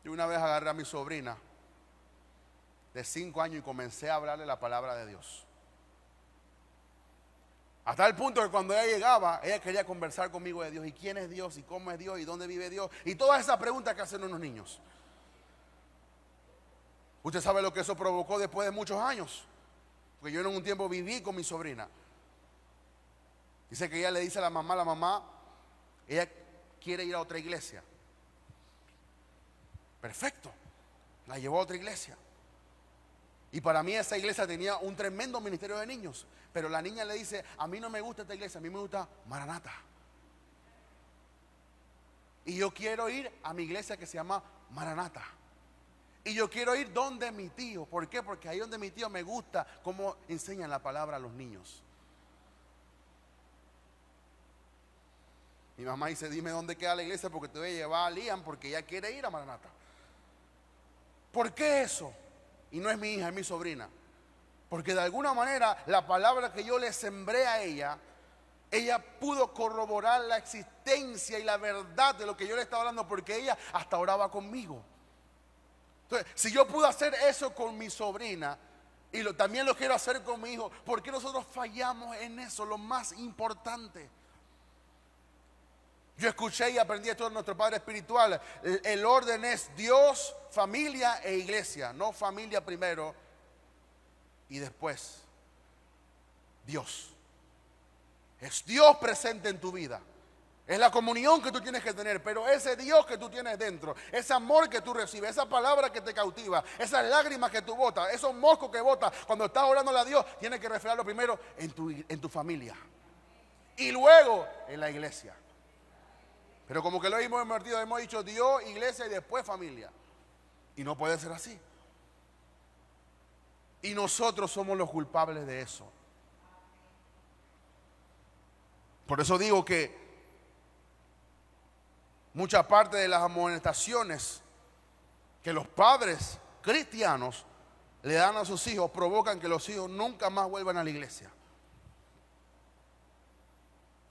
Speaker 1: Yo una vez agarré a mi sobrina de 5 años y comencé a hablarle la palabra de Dios. Hasta el punto que cuando ella llegaba, ella quería conversar conmigo de Dios. ¿Y quién es Dios? ¿Y cómo es Dios? ¿Y dónde vive Dios? Y todas esas preguntas que hacen unos niños. Usted sabe lo que eso provocó después de muchos años. Porque yo en un tiempo viví con mi sobrina. Dice que ella le dice a la mamá, ella quiere ir a otra iglesia. Perfecto, la llevó a otra iglesia. Y para mí esa iglesia tenía un tremendo ministerio de niños. Pero la niña le dice, a mí no me gusta esta iglesia, a mí me gusta Maranata. Y yo quiero ir a mi iglesia que se llama Maranata. Y yo quiero ir donde mi tío. ¿Por qué? Porque ahí donde mi tío me gusta cómo enseñan la palabra a los niños. Mi mamá dice, dime dónde queda la iglesia porque te voy a llevar a Liam porque ella quiere ir a Maranata. ¿Por qué eso? Y no es mi hija, es mi sobrina. Porque de alguna manera la palabra que yo le sembré a ella pudo corroborar la existencia y la verdad de lo que yo le estaba hablando porque ella hasta oraba conmigo. Entonces, si yo pude hacer eso con mi sobrina y también lo quiero hacer con mi hijo, ¿por qué nosotros fallamos en eso? Lo más importante. Yo escuché y aprendí esto de nuestro Padre Espiritual. El orden es Dios, familia e iglesia. No familia primero y después Dios. Es Dios presente en tu vida. Es la comunión que tú tienes que tener, pero ese Dios que tú tienes dentro, ese amor que tú recibes, esa palabra que te cautiva, esas lágrimas que tú botas, esos moscos que botas cuando estás orándole a Dios, tienes que reflejarlo primero en tu familia y luego en la iglesia. Pero como que lo hemos invertido, hemos dicho Dios, iglesia y después familia. Y no puede ser así. Y nosotros somos los culpables de eso. Por eso digo que mucha parte de las amonestaciones que los padres cristianos le dan a sus hijos provocan que los hijos nunca más vuelvan a la iglesia.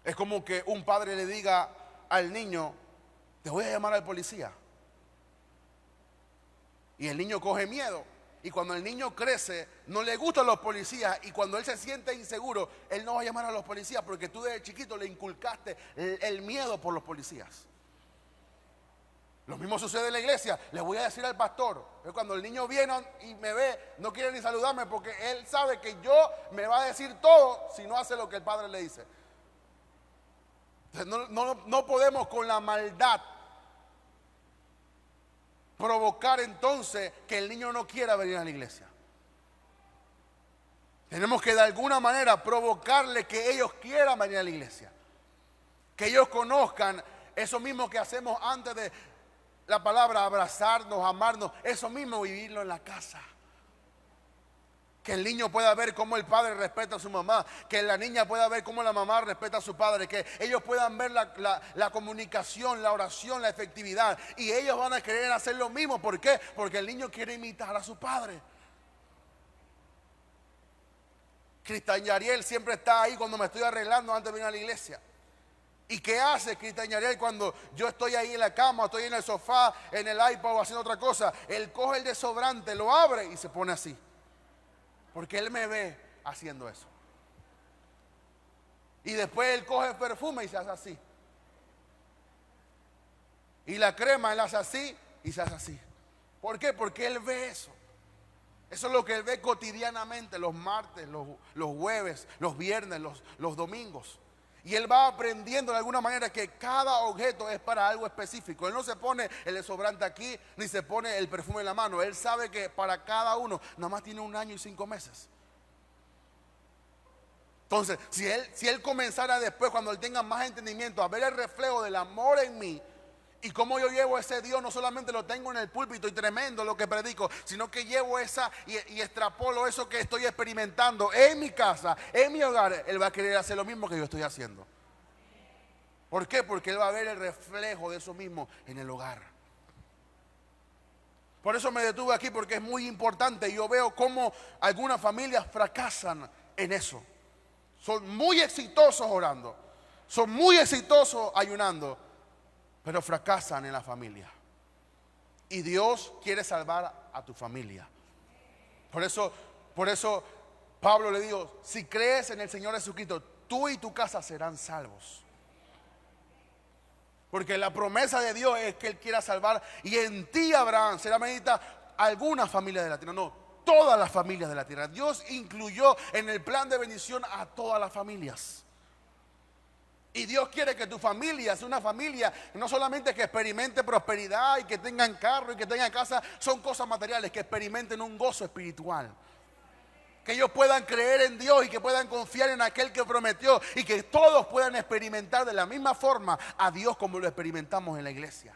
Speaker 1: Es como que un padre le diga al niño: te voy a llamar al policía. Y el niño coge miedo. Y cuando el niño crece, no le gustan los policías. Y cuando él se siente inseguro, él no va a llamar a los policías porque tú desde chiquito le inculcaste el miedo por los policías. Lo mismo sucede en la iglesia. Le voy a decir al pastor. Cuando el niño viene y me ve, no quiere ni saludarme porque él sabe que yo me va a decir todo si no hace lo que el padre le dice. Entonces, no podemos con la maldad provocar entonces que el niño no quiera venir a la iglesia. Tenemos que de alguna manera provocarle que ellos quieran venir a la iglesia. Que ellos conozcan eso mismo que hacemos antes de la palabra abrazarnos, amarnos. Eso mismo vivirlo en la casa. Que el niño pueda ver cómo el padre respeta a su mamá. Que la niña pueda ver cómo la mamá respeta a su padre. Que ellos puedan ver la comunicación, la oración, la efectividad. Y ellos van a querer hacer lo mismo. ¿Por qué? Porque el niño quiere imitar a su padre. Cristian Yariel siempre está ahí cuando me estoy arreglando antes de venir a la iglesia. ¿Y qué hace Cristian Yariel cuando yo estoy ahí en la cama, estoy en el sofá, en el iPad o haciendo otra cosa? Él coge el desodorante, lo abre y se pone así. Porque él me ve haciendo eso. Y después él coge el perfume y se hace así. Y la crema él hace así y se hace así. ¿Por qué? Porque él ve eso. Eso es lo que él ve cotidianamente, los martes, los jueves, los viernes, los domingos. Y él va aprendiendo de alguna manera que cada objeto es para algo específico. Él no se pone el desodorante aquí, ni se pone el perfume en la mano. Él sabe que para cada uno, nada más tiene 1 año y 5 meses. Entonces, si él comenzara después, cuando él tenga más entendimiento, a ver el reflejo del amor en mí, y cómo yo llevo ese Dios, no solamente lo tengo en el púlpito y tremendo lo que predico, sino que llevo esa y extrapolo eso que estoy experimentando en mi casa, en mi hogar. Él va a querer hacer lo mismo que yo estoy haciendo. ¿Por qué? Porque él va a ver el reflejo de eso mismo en el hogar. Por eso me detuve aquí, porque es muy importante. Yo veo cómo algunas familias fracasan en eso. Son muy exitosos orando, son muy exitosos ayunando, pero fracasan en la familia. Y Dios quiere salvar a tu familia. Por eso Pablo le dijo: si crees en el Señor Jesucristo, tú y tu casa serán salvos. Porque la promesa de Dios es que Él quiera salvar. Y en ti, Abraham, será bendita algunas familias de la tierra. No, todas las familias de la tierra. Dios incluyó en el plan de bendición a todas las familias. Y Dios quiere que tu familia sea una familia no solamente que experimente prosperidad y que tengan carro y que tengan casa, son cosas materiales, que experimenten un gozo espiritual. Que ellos puedan creer en Dios y que puedan confiar en aquel que prometió, y que todos puedan experimentar de la misma forma a Dios como lo experimentamos en la iglesia.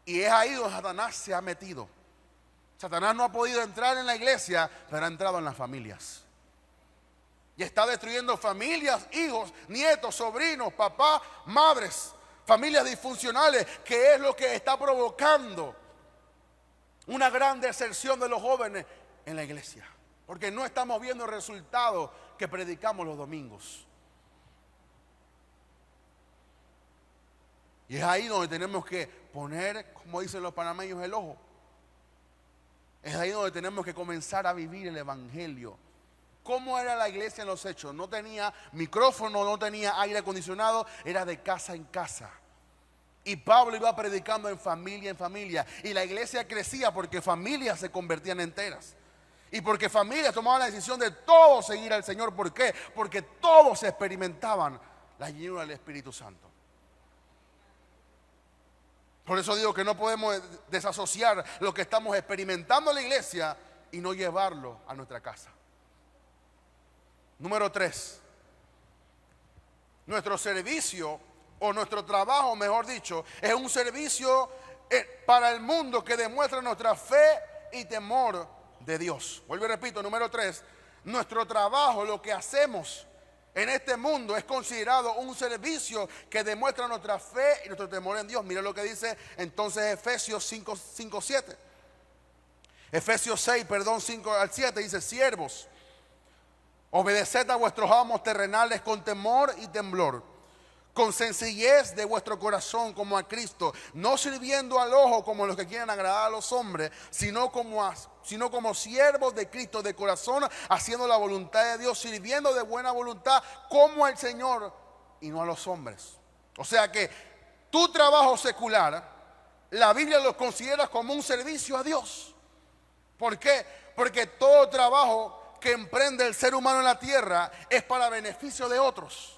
Speaker 1: Y es ahí donde Satanás se ha metido. Satanás no ha podido entrar en la iglesia, pero ha entrado en las familias. Y está destruyendo familias, hijos, nietos, sobrinos, papás, madres, familias disfuncionales, que es lo que está provocando una gran deserción de los jóvenes en la iglesia. Porque no estamos viendo el resultado que predicamos los domingos. Y es ahí donde tenemos que poner, como dicen los panameños, el ojo. Es ahí donde tenemos que comenzar a vivir el evangelio. ¿Cómo era la iglesia en los hechos? No tenía micrófono, no tenía aire acondicionado, era de casa en casa. Y Pablo iba predicando en familia. Y la iglesia crecía porque familias se convertían enteras. Y porque familias tomaban la decisión de todos seguir al Señor. ¿Por qué? Porque todos experimentaban la llenura del Espíritu Santo. Por eso digo que no podemos desasociar lo que estamos experimentando en la iglesia y no llevarlo a nuestra casa. Número 3. Nuestro servicio, o nuestro trabajo, mejor dicho, es un servicio para el mundo que demuestra nuestra fe y temor de Dios. Vuelvo y repito, número 3. Nuestro trabajo, lo que hacemos en este mundo, es considerado un servicio que demuestra nuestra fe y nuestro temor en Dios. Mira lo que dice entonces Efesios 5:7. Efesios 5 al 7 dice: siervos, obedeced a vuestros amos terrenales con temor y temblor, con sencillez de vuestro corazón como a Cristo, no sirviendo al ojo como los que quieren agradar a los hombres, sino como siervos de Cristo de corazón, haciendo la voluntad de Dios, sirviendo de buena voluntad como al Señor y no a los hombres. O sea que tu trabajo secular, la Biblia lo considera como un servicio a Dios. ¿Por qué? Porque todo trabajo que emprende el ser humano en la tierra es para beneficio de otros.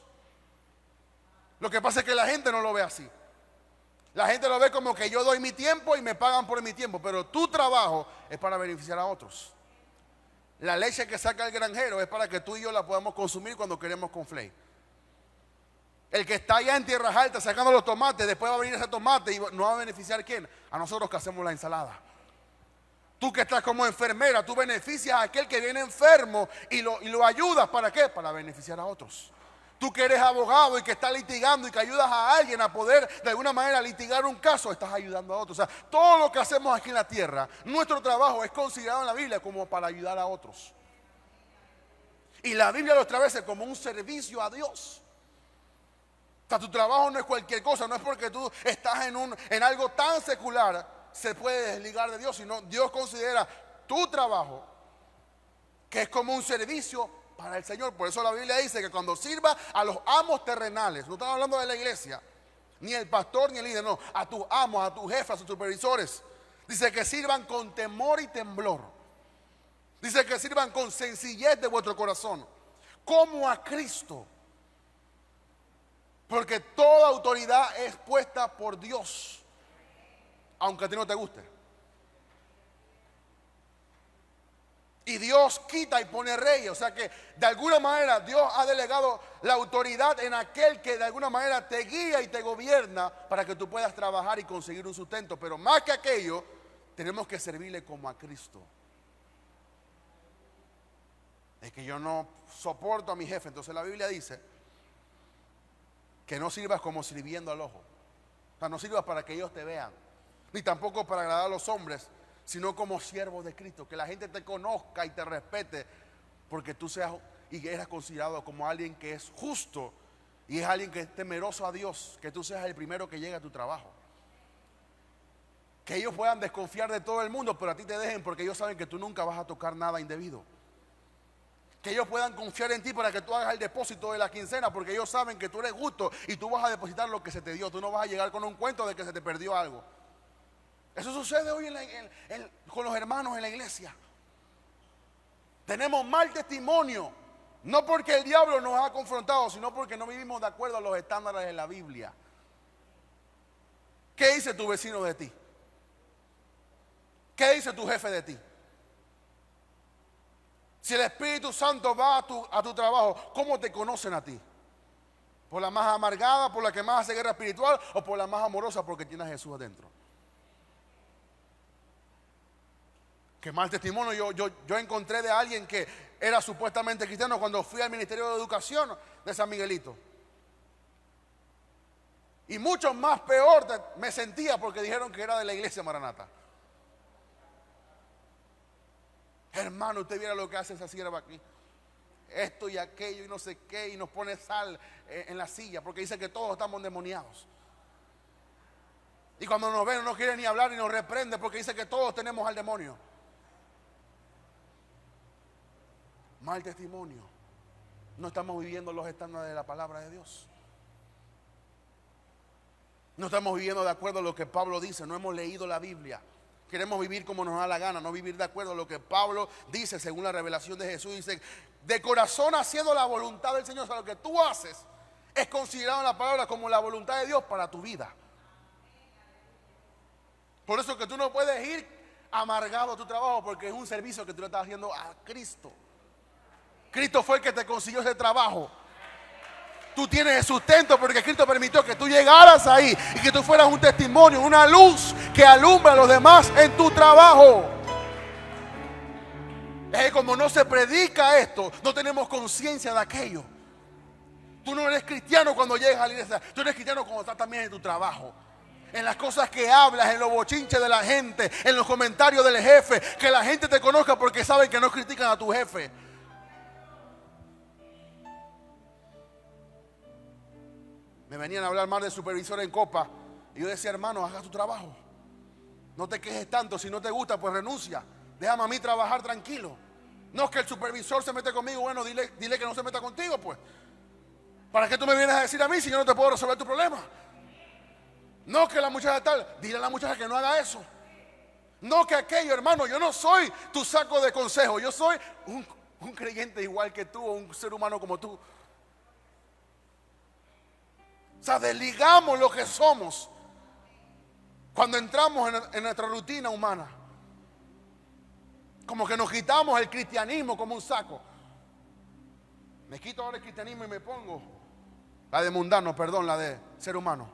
Speaker 1: Lo que pasa es que la gente no lo ve así. La gente lo ve como que yo doy mi tiempo y me pagan por mi tiempo, pero tu trabajo es para beneficiar a otros. La leche que saca el granjero es para que tú y yo la podamos consumir cuando queremos cornflakes. El que está allá en tierras altas sacando los tomates, después va a venir ese tomate y no va a beneficiar ¿a quién? A nosotros que hacemos la ensalada. Tú que estás como enfermera, tú beneficias a aquel que viene enfermo y lo ayudas. ¿Para qué? Para beneficiar a otros. Tú que eres abogado y que estás litigando y que ayudas a alguien a poder de alguna manera litigar un caso, estás ayudando a otros. O sea, todo lo que hacemos aquí en la tierra, nuestro trabajo es considerado en la Biblia como para ayudar a otros. Y la Biblia lo establece como un servicio a Dios. O sea, tu trabajo no es cualquier cosa, no es porque tú estás en algo tan secular se puede desligar de Dios, sino Dios considera tu trabajo que es como un servicio para el Señor. Por eso la Biblia dice que cuando sirva a los amos terrenales, no estamos hablando de la iglesia, ni el pastor ni el líder, no, a tus amos, a tus jefes, a tus supervisores, dice que sirvan con temor y temblor, dice que sirvan con sencillez de vuestro corazón, como a Cristo, porque toda autoridad es puesta por Dios, aunque a ti no te guste. Y Dios quita y pone reyes. O sea que de alguna manera Dios ha delegado la autoridad en aquel que de alguna manera te guía y te gobierna para que tú puedas trabajar y conseguir un sustento. Pero más que aquello, tenemos que servirle como a Cristo. Es que yo no soporto a mi jefe. Entonces la Biblia dice que no sirvas como sirviendo al ojo. O sea, no sirvas para que ellos te vean, ni tampoco para agradar a los hombres, sino como siervo de Cristo, que la gente te conozca y te respete, porque tú seas y eres considerado como alguien que es justo y es alguien que es temeroso a Dios, que tú seas el primero que llegue a tu trabajo. Que ellos puedan desconfiar de todo el mundo, pero a ti te dejen porque ellos saben que tú nunca vas a tocar nada indebido. Que ellos puedan confiar en ti para que tú hagas el depósito de la quincena, porque ellos saben que tú eres justo y tú vas a depositar lo que se te dio. Tú no vas a llegar con un cuento de que se te perdió algo. Eso sucede hoy con los hermanos en la iglesia. Tenemos mal testimonio, no porque el diablo nos ha confrontado, sino porque no vivimos de acuerdo a los estándares de la Biblia. ¿Qué dice tu vecino de ti? ¿Qué dice tu jefe de ti? Si el Espíritu Santo va a tu trabajo, ¿cómo te conocen a ti? ¿Por la más amargada, por la que más hace guerra espiritual, o por la más amorosa porque tiene a Jesús adentro? Qué mal testimonio yo encontré de alguien que era supuestamente cristiano cuando fui al Ministerio de Educación de San Miguelito. Y mucho más peor me sentía porque dijeron que era de la iglesia Maranata. Hermano, usted viera lo que hace esa sierva aquí. Esto y aquello y no sé qué, y nos pone sal en la silla porque dice que todos estamos endemoniados. Y cuando nos ven no quiere ni hablar y nos reprende porque dice que todos tenemos al demonio. Mal testimonio. No estamos viviendo los estándares de la palabra de Dios. No estamos viviendo de acuerdo a lo que Pablo dice. No hemos leído la Biblia. Queremos vivir como nos da la gana, no vivir de acuerdo a lo que Pablo dice según la revelación de Jesús. Dice, de corazón haciendo la voluntad del Señor. O sea, lo que tú haces es considerado en la palabra como la voluntad de Dios para tu vida. Por eso que tú no puedes ir amargado a tu trabajo, porque es un servicio que tú le estás haciendo a Cristo. Cristo fue el que te consiguió ese trabajo. Tú tienes el sustento porque Cristo permitió que tú llegaras ahí y que tú fueras un testimonio, una luz que alumbra a los demás en tu trabajo. Es que como no se predica esto, no tenemos conciencia de aquello. Tú no eres cristiano cuando llegas a la iglesia, tú eres cristiano cuando estás también en tu trabajo. En las cosas que hablas, en los bochinches de la gente, en los comentarios del jefe, que la gente te conozca porque saben que no critican a tu jefe. Me venían a hablar más del supervisor en Copa y yo decía, hermano, haga tu trabajo. No te quejes tanto, si no te gusta, pues renuncia. Déjame a mí trabajar tranquilo. No es que el supervisor se mete conmigo, bueno, dile que no se meta contigo, pues. ¿Para qué tú me vienes a decir a mí si yo no te puedo resolver tu problema? No que la muchacha tal, dile a la muchacha que no haga eso. No que aquello, hermano, yo no soy tu saco de consejo. Yo soy un creyente igual que tú, o un ser humano como tú. O sea, desligamos lo que somos cuando entramos en nuestra rutina humana. Como que nos quitamos el cristianismo como un saco. Me quito ahora el cristianismo y me pongo la de mundano, perdón, la de ser humano.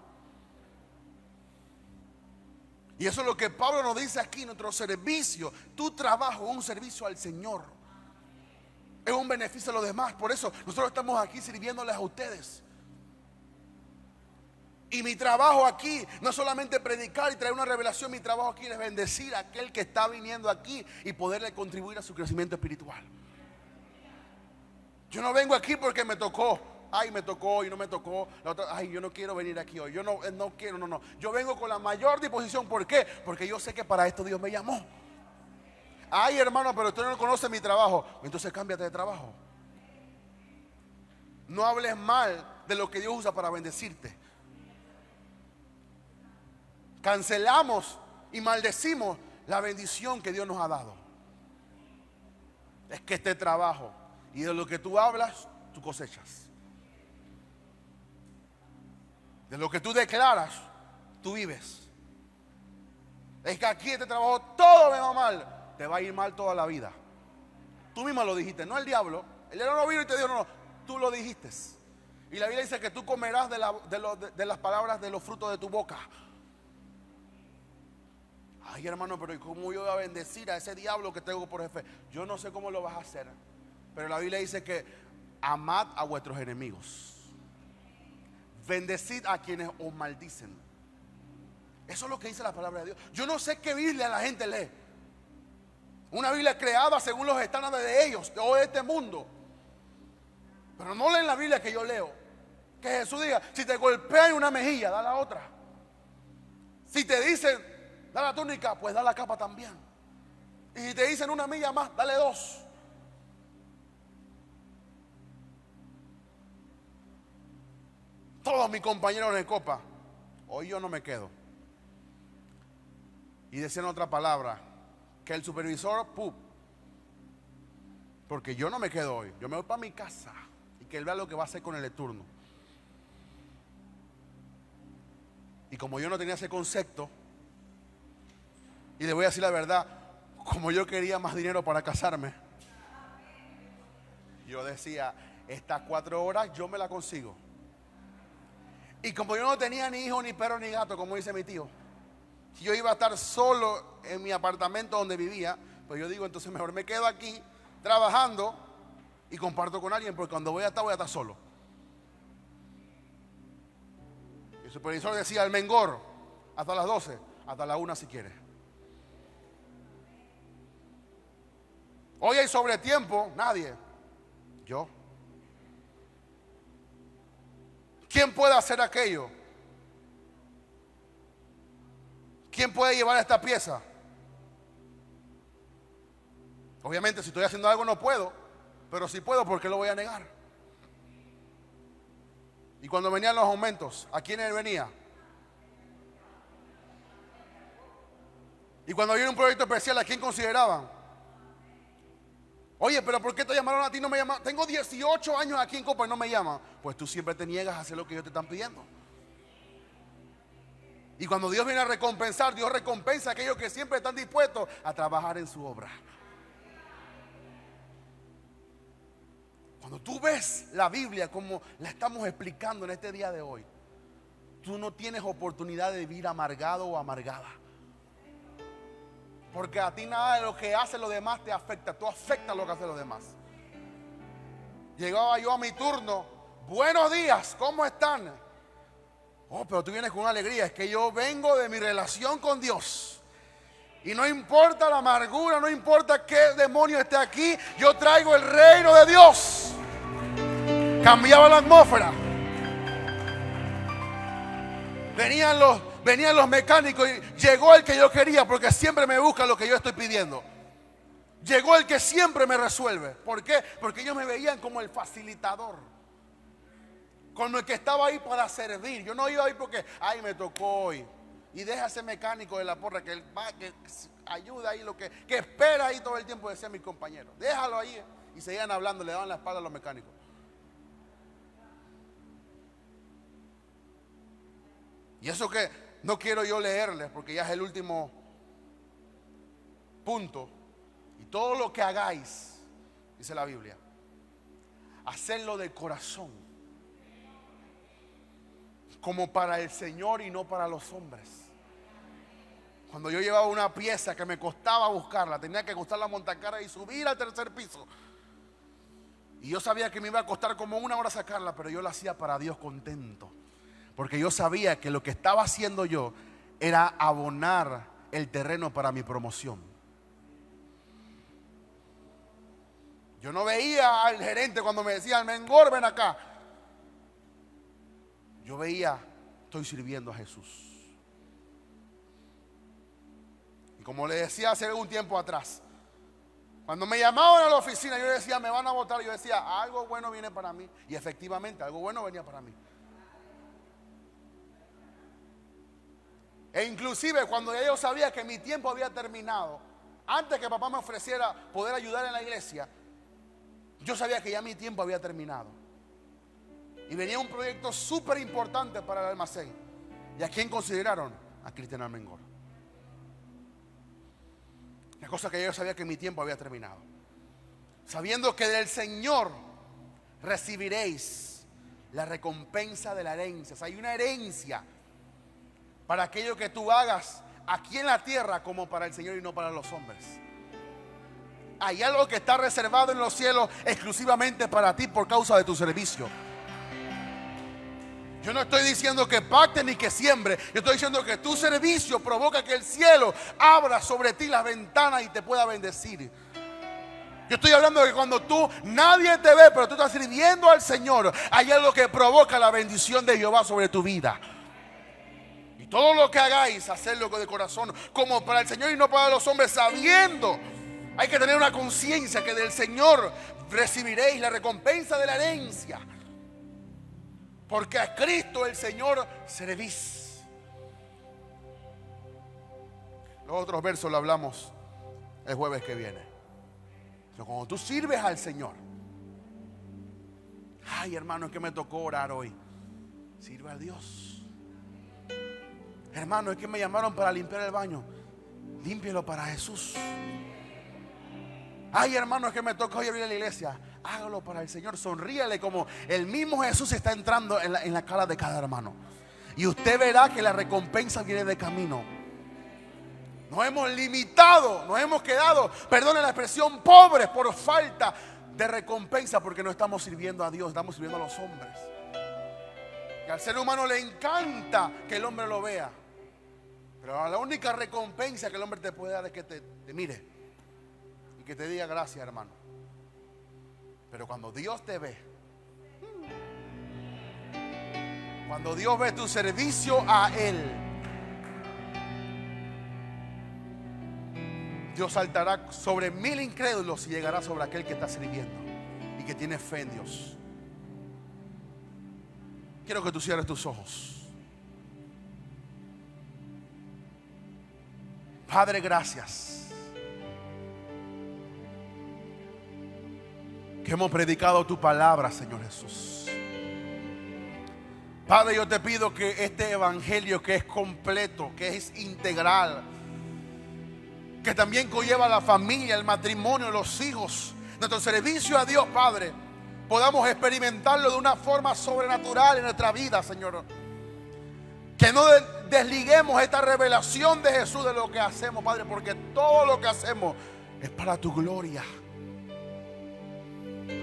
Speaker 1: Y eso es lo que Pablo nos dice aquí, nuestro servicio, tu trabajo es un servicio al Señor. Es un beneficio a los demás. Por eso nosotros estamos aquí sirviéndoles a ustedes. Y mi trabajo aquí no es solamente predicar y traer una revelación, mi trabajo aquí es bendecir a aquel que está viniendo aquí y poderle contribuir a su crecimiento espiritual. Yo no vengo aquí porque me tocó. Ay, me tocó y no me tocó. La otra, ay, yo no quiero venir aquí hoy. Yo no quiero, no. Yo vengo con la mayor disposición. ¿Por qué? Porque yo sé que para esto Dios me llamó. Ay, hermano, pero usted no conoce mi trabajo. Entonces cámbiate de trabajo. No hables mal de lo que Dios usa para bendecirte. Cancelamos y maldecimos la bendición que Dios nos ha dado. Es que este trabajo y de lo que tú hablas, tú cosechas. De lo que tú declaras, tú vives. Es que aquí este trabajo todo me va mal. Te va a ir mal toda la vida. Tú misma lo dijiste, no el diablo. El diablo no vino y te dijo, no, tú lo dijiste. Y la Biblia dice que tú comerás de las palabras de los frutos de tu boca. Ay, hermano, pero ¿cómo yo voy a bendecir a ese diablo que tengo por jefe? Yo no sé cómo lo vas a hacer. Pero la Biblia dice que amad a vuestros enemigos. Bendecid a quienes os maldicen. Eso es lo que dice la palabra de Dios. Yo no sé qué Biblia la gente lee. Una Biblia creada según los estándares de ellos, o de este mundo. Pero no leen la Biblia que yo leo. Que Jesús diga, si te golpean una mejilla, da la otra. Si te dicen, da la túnica, pues da la capa también. Y si te dicen una milla más, dale dos. Todos mis compañeros de copa, hoy yo no me quedo. Y decían otra palabra, que el supervisor, porque yo no me quedo hoy, yo me voy para mi casa y que él vea lo que va a hacer con el turno. Y como yo no tenía ese concepto, y le voy a decir la verdad, como yo quería más dinero para casarme, yo decía, estas 4 horas yo me la consigo. Y como yo no tenía ni hijo, ni perro, ni gato, como dice mi tío, si yo iba a estar solo en mi apartamento donde vivía, pues yo digo, entonces mejor me quedo aquí trabajando y comparto con alguien, porque cuando voy a estar solo. El supervisor decía, el Mengor, hasta las 12, hasta la 1 si quiere. Hoy hay sobretiempo, nadie. Yo. ¿Quién puede hacer aquello? ¿Quién puede llevar esta pieza? Obviamente si estoy haciendo algo no puedo, pero si puedo, ¿por qué lo voy a negar? Y cuando venían los aumentos, ¿a quién él venía? Y cuando había un proyecto especial, ¿a quién consideraban? Oye, pero ¿por qué te llamaron a ti y no me llamaron? Tengo 18 años aquí en Copa y no me llaman. Pues tú siempre te niegas a hacer lo que ellos te están pidiendo. Y cuando Dios viene a recompensar, Dios recompensa a aquellos que siempre están dispuestos a trabajar en su obra. Cuando tú ves la Biblia como la estamos explicando en este día de hoy, tú no tienes oportunidad de vivir amargado o amargada. Porque a ti nada de lo que hacen los demás te afecta. Tú afectas lo que hacen los demás. Llegaba yo a mi turno. Buenos días, ¿cómo están? Oh, pero tú vienes con una alegría. Es que yo vengo de mi relación con Dios. Y no importa la amargura, no importa qué demonio esté aquí, yo traigo el reino de Dios. Cambiaba la atmósfera. Venían los mecánicos y llegó el que yo quería, porque siempre me busca lo que yo estoy pidiendo. Llegó el que siempre me resuelve. ¿Por qué? Porque ellos me veían como el facilitador, como el que estaba ahí para servir. Yo no iba ahí porque, ay, me tocó hoy. Y deja ese mecánico de la porra que ayuda ahí, que espera ahí todo el tiempo de ser mi compañero. Déjalo ahí. Y seguían hablando, le daban la espalda a los mecánicos. Y eso que no quiero yo leerles, porque ya es el último punto. Y todo lo que hagáis, dice la Biblia, hacedlo de corazón, como para el Señor y no para los hombres. Cuando yo llevaba una pieza que me costaba buscarla, tenía que costar la montacarga y subir al tercer piso. Y yo sabía que me iba a costar como 1 hora sacarla, pero yo la hacía para Dios contento. Porque yo sabía que lo que estaba haciendo yo era abonar el terreno para mi promoción. Yo no veía al gerente cuando me decía, Mengor, ven acá. Yo veía, estoy sirviendo a Jesús. Y como le decía hace algún tiempo atrás, cuando me llamaban a la oficina, yo decía, me van a votar. Yo decía, algo bueno viene para mí. Y efectivamente, algo bueno venía para mí. E inclusive cuando ya yo sabía que mi tiempo había terminado, antes que papá me ofreciera poder ayudar en la iglesia, yo sabía que ya mi tiempo había terminado. Y venía un proyecto súper importante para el almacén. ¿Y a quién consideraron? A Cristian Almengor. La cosa que yo sabía que mi tiempo había terminado. Sabiendo que del Señor recibiréis la recompensa de la herencia. O sea, hay una herencia para aquello que tú hagas aquí en la tierra como para el Señor y no para los hombres. Hay algo que está reservado en los cielos exclusivamente para ti por causa de tu servicio. Yo no estoy diciendo que pacte ni que siembre. Yo estoy diciendo que tu servicio provoca que el cielo abra sobre ti las ventanas y te pueda bendecir. Yo estoy hablando de que cuando nadie te ve, pero tú estás sirviendo al Señor, hay algo que provoca la bendición de Jehová sobre tu vida. Y todo lo que hagáis, hacerlo de corazón, como para el Señor y no para los hombres, sabiendo. Hay que tener una conciencia que del Señor recibiréis la recompensa de la herencia. Porque a Cristo el Señor servís. Los otros versos lo hablamos el jueves que viene. Pero cuando tú sirves al Señor, ay, hermano, es que me tocó orar hoy. Sirve a Dios. Hermano, es que me llamaron para limpiar el baño. Límpielo para Jesús. Ay, hermano, es que me toca hoy abrir la iglesia. Hágalo para el Señor. Sonríale como el mismo Jesús está entrando en la cara de cada hermano. Y usted verá que la recompensa viene de camino. Nos hemos limitado, nos hemos quedado, perdone la expresión, pobres por falta de recompensa, porque no estamos sirviendo a Dios, estamos sirviendo a los hombres. Y al ser humano le encanta que el hombre lo vea. Pero la única recompensa que el hombre te puede dar es que te mire y que te diga gracias, hermano. Pero cuando Dios te ve, cuando Dios ve tu servicio a Él, Dios saltará sobre 1000 incrédulos y llegará sobre aquel que está sirviendo y que tiene fe en Dios. Quiero que tú cierres tus ojos. Padre, gracias que hemos predicado tu palabra, Señor Jesús. Padre, yo te pido que este evangelio, que es completo, que es integral, que también conlleva la familia, el matrimonio, los hijos, nuestro servicio a Dios, Padre, podamos experimentarlo de una forma sobrenatural en nuestra vida, Señor. Que no desliguemos esta revelación de Jesús de lo que hacemos, Padre, porque todo lo que hacemos es para tu gloria.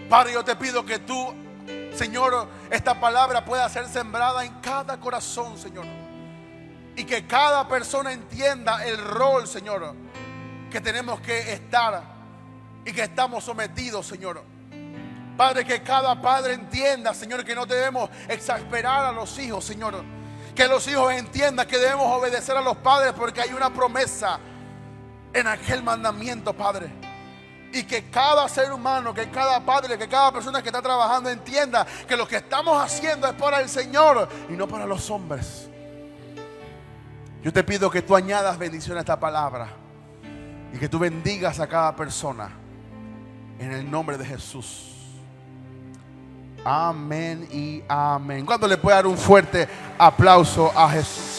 Speaker 1: Padre, yo te pido que tú, Señor, esta palabra pueda ser sembrada en cada corazón, Señor, y que cada persona entienda el rol, Señor, que tenemos que estar y que estamos sometidos, Señor. Padre, que cada padre entienda, Señor, que no debemos exasperar a los hijos, Señor. Que los hijos entiendan que debemos obedecer a los padres porque hay una promesa en aquel mandamiento, Padre. Y que cada ser humano, que cada padre, que cada persona que está trabajando entienda que lo que estamos haciendo es para el Señor y no para los hombres. Yo te pido que tú añadas bendición a esta palabra y que tú bendigas a cada persona en el nombre de Jesús. Amén y amén. ¿Cuánto le puede dar un fuerte aplauso a Jesús?